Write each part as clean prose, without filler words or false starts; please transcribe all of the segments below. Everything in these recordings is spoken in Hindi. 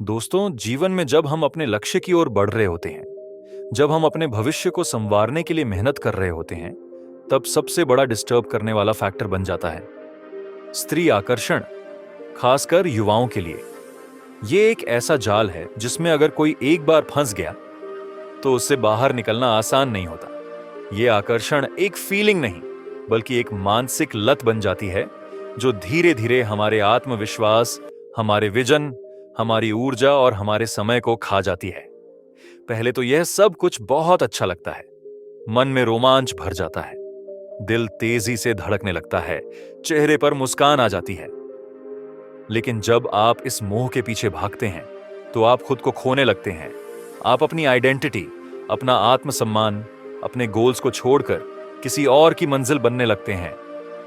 दोस्तों, जीवन में जब हम अपने लक्ष्य की ओर बढ़ रहे होते हैं, जब हम अपने भविष्य को संवारने के लिए मेहनत कर रहे होते हैं, तब सबसे बड़ा डिस्टर्ब करने वाला फैक्टर बन जाता है स्त्री आकर्षण, खासकर युवाओं के लिए। ये एक ऐसा जाल है जिसमें अगर कोई एक बार फंस गया तो उससे बाहर निकलना आसान नहीं होता। ये आकर्षण एक फीलिंग नहीं, बल्कि एक मानसिक लत बन जाती है जो धीरे धीरे हमारे आत्मविश्वास, हमारे विजन, हमारी ऊर्जा और हमारे समय को खा जाती है। पहले तो यह सब कुछ बहुत अच्छा लगता है, मन में रोमांच भर जाता है, दिल तेजी से धड़कने लगता है, चेहरे पर मुस्कान आ जाती है। लेकिन जब आप इस मोह के पीछे भागते हैं तो आप खुद को खोने लगते हैं। आप अपनी आइडेंटिटी, अपना आत्मसम्मान, अपने गोल्स को छोड़कर किसी और की मंजिल बनने लगते हैं।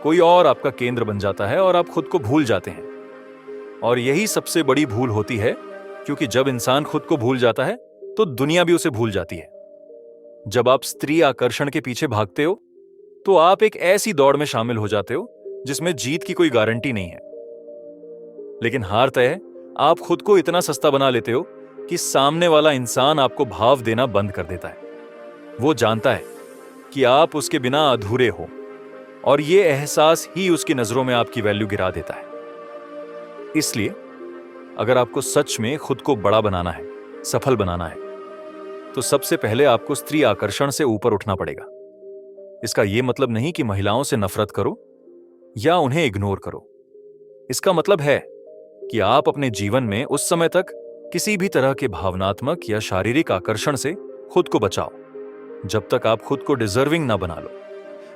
कोई और आपका केंद्र बन जाता है और आप खुद को भूल जाते हैं। और यही सबसे बड़ी भूल होती है, क्योंकि जब इंसान खुद को भूल जाता है तो दुनिया भी उसे भूल जाती है। जब आप स्त्री आकर्षण के पीछे भागते हो तो आप एक ऐसी दौड़ में शामिल हो जाते हो जिसमें जीत की कोई गारंटी नहीं है। लेकिन हार तय है, आप खुद को इतना सस्ता बना लेते हो कि सामने वाला इंसान आपको भाव देना बंद कर देता है। वो जानता है कि आप उसके बिना अधूरे हो, और ये एहसास ही उसकी नजरों में आपकी वैल्यू गिरा देता है। इसलिए अगर आपको सच में खुद को बड़ा बनाना है, सफल बनाना है, तो सबसे पहले आपको स्त्री आकर्षण से ऊपर उठना पड़ेगा। इसका यह मतलब नहीं कि महिलाओं से नफरत करो या उन्हें इग्नोर करो। इसका मतलब है कि आप अपने जीवन में उस समय तक किसी भी तरह के भावनात्मक या शारीरिक आकर्षण से खुद को बचाओ, जब तक आप खुद को डिजर्विंग ना बना लो,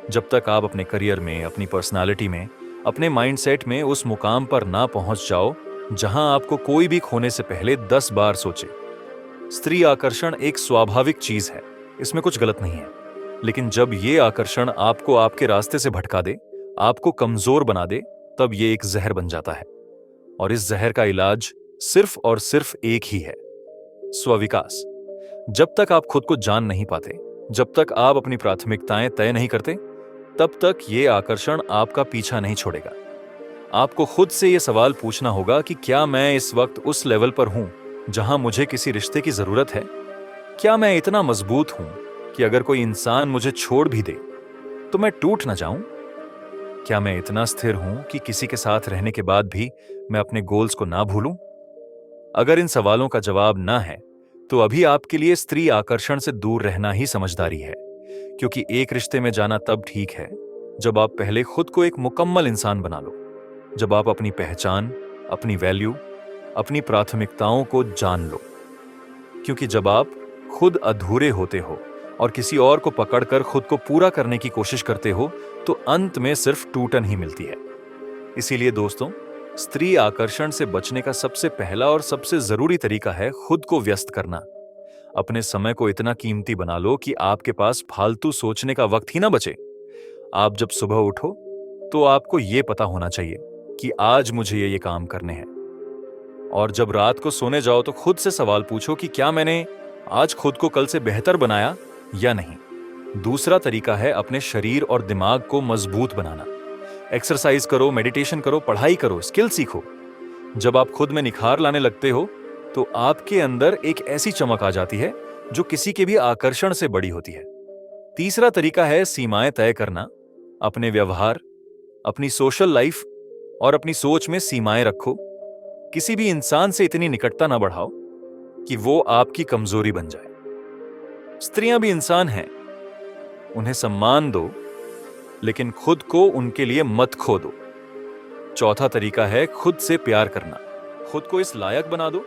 जब तक आप अपने करियर में, अपनी पर्सनालिटी में, अपने माइंडसेट में उस मुकाम पर ना पहुंच जाओ जहां आपको कोई भी खोने से पहले 10 बार सोचे। स्त्री आकर्षण एक स्वाभाविक चीज है, इसमें कुछ गलत नहीं है। लेकिन जब ये आकर्षण आपको आपके रास्ते से भटका दे, आपको कमजोर बना दे, तब ये एक जहर बन जाता है। और इस जहर का इलाज सिर्फ और सिर्फ एक ही है, स्वविकास। जब तक आप खुद को जान नहीं पाते, जब तक आप अपनी प्राथमिकताएं तय नहीं करते, तब तक ये आकर्षण आपका पीछा नहीं छोड़ेगा। आपको खुद से यह सवाल पूछना होगा कि क्या मैं इस वक्त उस लेवल पर हूं जहां मुझे किसी रिश्ते की जरूरत है? क्या मैं इतना मजबूत हूं कि अगर कोई इंसान मुझे छोड़ भी दे तो मैं टूट ना जाऊं? क्या मैं इतना स्थिर हूं कि किसी के साथ रहने के बाद भी मैं अपने गोल्स को ना भूलूं? अगर इन सवालों का जवाब ना है, तो अभी आपके लिए स्त्री आकर्षण से दूर रहना ही समझदारी है। क्योंकि एक रिश्ते में जाना तब ठीक है जब आप पहले खुद को एक मुकम्मल इंसान बना लो, जब आप अपनी पहचान, अपनी वैल्यू, अपनी प्राथमिकताओं को जान लो। क्योंकि जब आप खुद अधूरे होते हो और किसी और को पकड़कर खुद को पूरा करने की कोशिश करते हो, तो अंत में सिर्फ टूटन ही मिलती है। इसीलिए दोस्तों, स्त्री आकर्षण से बचने का सबसे पहला और सबसे जरूरी तरीका है खुद को व्यस्त करना। अपने समय को इतना कीमती बना लो कि आपके पास फालतू सोचने का वक्त ही ना बचे। आप जब सुबह उठो तो आपको यह पता होना चाहिए कि आज मुझे ये काम करने हैं। और जब रात को सोने जाओ तो खुद से सवाल पूछो कि क्या मैंने आज खुद को कल से बेहतर बनाया या नहीं। दूसरा तरीका है अपने शरीर और दिमाग को मजबूत बनाना। एक्सरसाइज करो, मेडिटेशन करो, पढ़ाई करो, स्किल सीखो। जब आप खुद में निखार लाने लगते हो तो आपके अंदर एक ऐसी चमक आ जाती है जो किसी के भी आकर्षण से बड़ी होती है। तीसरा तरीका है सीमाएं तय करना। अपने व्यवहार, अपनी सोशल लाइफ और अपनी सोच में सीमाएं रखो। किसी भी इंसान से इतनी निकटता ना बढ़ाओ कि वो आपकी कमजोरी बन जाए। स्त्रियां भी इंसान हैं, उन्हें सम्मान दो, लेकिन खुद को उनके लिए मत खो दो। चौथा तरीका है खुद से प्यार करना। खुद को इस लायक बना दो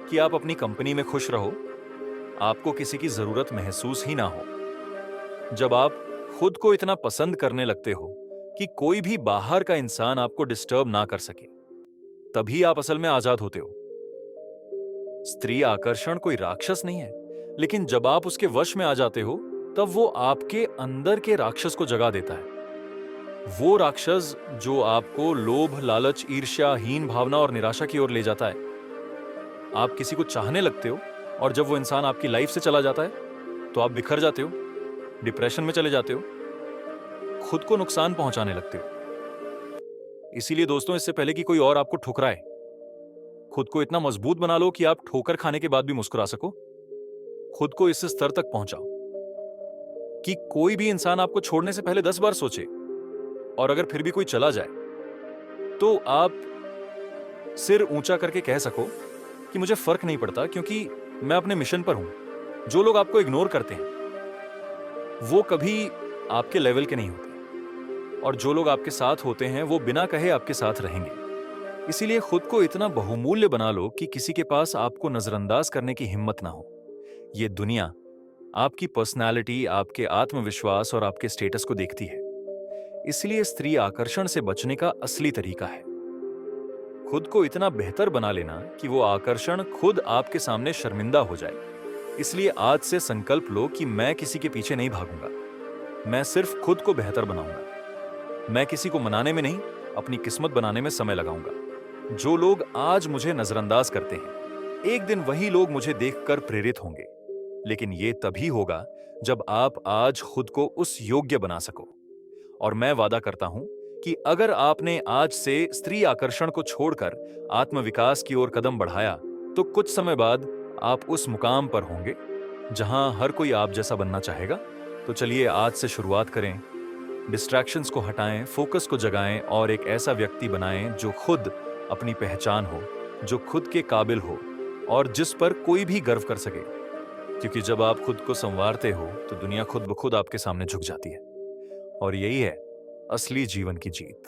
कि आप अपनी कंपनी में खुश रहो, आपको किसी की जरूरत महसूस ही ना हो। जब आप खुद को इतना पसंद करने लगते हो कि कोई भी बाहर का इंसान आपको डिस्टर्ब ना कर सके, तभी आप असल में आजाद होते हो। स्त्री आकर्षण कोई राक्षस नहीं है, लेकिन जब आप उसके वश में आ जाते हो तब वो आपके अंदर के राक्षस को जगा देता है। वो राक्षस जो आपको लोभ, लालच, ईर्ष्या, हीन भावना और निराशा की ओर ले जाता है। आप किसी को चाहने लगते हो और जब वो इंसान आपकी लाइफ से चला जाता है तो आप बिखर जाते हो, डिप्रेशन में चले जाते हो, खुद को नुकसान पहुंचाने लगते हो। इसीलिए दोस्तों, इससे पहले कि कोई और आपको ठुकराए, खुद को इतना मजबूत बना लो कि आप ठोकर खाने के बाद भी मुस्कुरा सको। खुद को इस स्तर तक पहुंचाओ कि कोई भी इंसान आपको छोड़ने से पहले 10 बार सोचे, और अगर फिर भी कोई चला जाए तो आप सिर ऊंचा करके कह सको कि मुझे फर्क नहीं पड़ता, क्योंकि मैं अपने मिशन पर हूं। जो लोग आपको इग्नोर करते हैं वो कभी आपके लेवल के नहीं होते, और जो लोग आपके साथ होते हैं वो बिना कहे आपके साथ रहेंगे। इसीलिए खुद को इतना बहुमूल्य बना लो कि किसी के पास आपको नजरअंदाज करने की हिम्मत ना हो। ये दुनिया आपकी पर्सनालिटी, आपके आत्मविश्वास और आपके स्टेटस को देखती है। इसलिए स्त्री आकर्षण से बचने का असली तरीका है खुद को इतना बेहतर बना लेना कि वो आकर्षण खुद आपके सामने शर्मिंदा हो जाए। इसलिए आज से संकल्प लो कि मैं किसी के पीछे नहीं भागूंगा, मैं सिर्फ खुद को बेहतर बनाऊंगा। मैं किसी को मनाने में नहीं, अपनी किस्मत बनाने में समय लगाऊंगा। जो लोग आज मुझे नजरअंदाज करते हैं, एक दिन वही लोग मुझे देखकर प्रेरित होंगे। लेकिन ये तभी होगा जब आप आज खुद को उस योग्य बना सको। और मैं वादा करता हूं कि अगर आपने आज से स्त्री आकर्षण को छोड़कर आत्मविकास की ओर कदम बढ़ाया, तो कुछ समय बाद आप उस मुकाम पर होंगे जहां हर कोई आप जैसा बनना चाहेगा। तो चलिए आज से शुरुआत करें। डिस्ट्रैक्शंस को हटाएं, फोकस को जगाएं और एक ऐसा व्यक्ति बनाएं जो खुद अपनी पहचान हो, जो खुद के काबिल हो और जिस पर कोई भी गर्व कर सके। क्योंकि जब आप खुद को संवारते हो तो दुनिया खुद ब खुद आपके सामने झुक जाती है। और यही है असली जीवन की जीत।